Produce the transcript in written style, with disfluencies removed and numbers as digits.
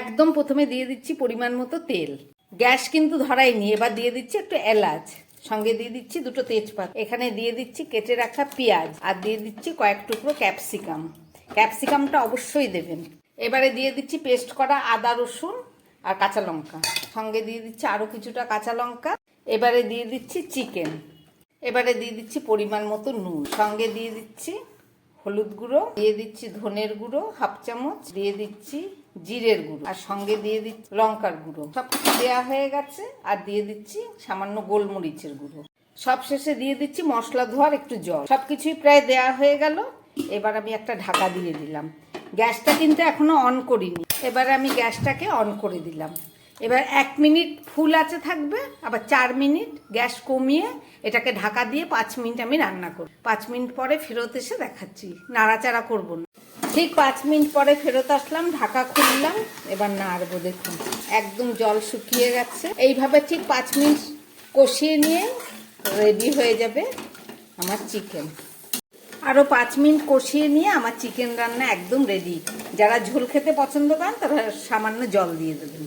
একদম প্রথমে দিয়ে দিচ্ছি পরিমাণ মতো তেল। গ্যাস কিন্তু ধরাইনি। এবার দিয়ে দিচ্ছি একটু এলাচ, সঙ্গে দিয়ে দিচ্ছি দুটো তেজপাতা, এখানে দিয়ে দিচ্ছি কেটে রাখা পেঁয়াজ, আর দিয়ে দিচ্ছি কয়েক টুকরো ক্যাপসিকাম। ক্যাপসিকামটা অবশ্যই দেবেন। এবারে দিয়ে দিচ্ছি পেস্ট করা আদা রসুন আর কাঁচা লঙ্কা, সঙ্গে দিয়ে দিচ্ছি আরও কিছুটা কাঁচা লঙ্কা। এবারে দিয়ে দিচ্ছি চিকেন। এবারে দিয়ে দিচ্ছি পরিমাণ মতো নুন, সঙ্গে দিয়ে দিচ্ছি হলুদ গুঁড়ো, দিয়ে দিচ্ছি ধনের গুঁড়ো হাফ চামচ, দিয়ে দিচ্ছি জিরের গুঁড়ো, আর সঙ্গে দিয়ে দিচ্ছি লঙ্কার গুঁড়ো। সব কিছু দেওয়া হয়ে গেছে। আর দিয়ে দিচ্ছি সামান্য গোলমরিচের গুঁড়ো। সব শেষে দিয়ে দিচ্ছি মশলা ধোয়ার একটু জল। সব কিছুই প্রায় দেওয়া হয়ে গেল। এবার আমি একটা ঢাকা দিয়ে দিলাম। গ্যাসটা কিন্তু এখনো অন করিনি। এবারে আমি গ্যাসটাকে অন করে দিলাম। এবার 1 মিনিট ফুল আঁচে থাকবে, আবার 4 মিনিট গ্যাস কমিয়ে এটাকে ঢাকা দিয়ে 5 মিনিট আমি রান্না করব। 5 মিনিট পরে ফেরত এসে দেখাচ্ছি। নাড়াচাড়া করব না। ঠিক 5 মিনিট পরে ফেরত আসলাম, ঢাকা খুললাম। এবার নাড়বো। দেখুন একদম জল শুকিয়ে গেছে। এইভাবে ঠিক 5 মিনিট কষিয়ে নিয়ে রেডি হয়ে যাবে আমার চিকেন। আরও 5 মিনিট কষিয়ে নিয়ে আমার চিকেন রান্না একদম রেডি। যারা ঝোল খেতে পছন্দ করেন তারা সামান্য জল দিয়ে দেবেন।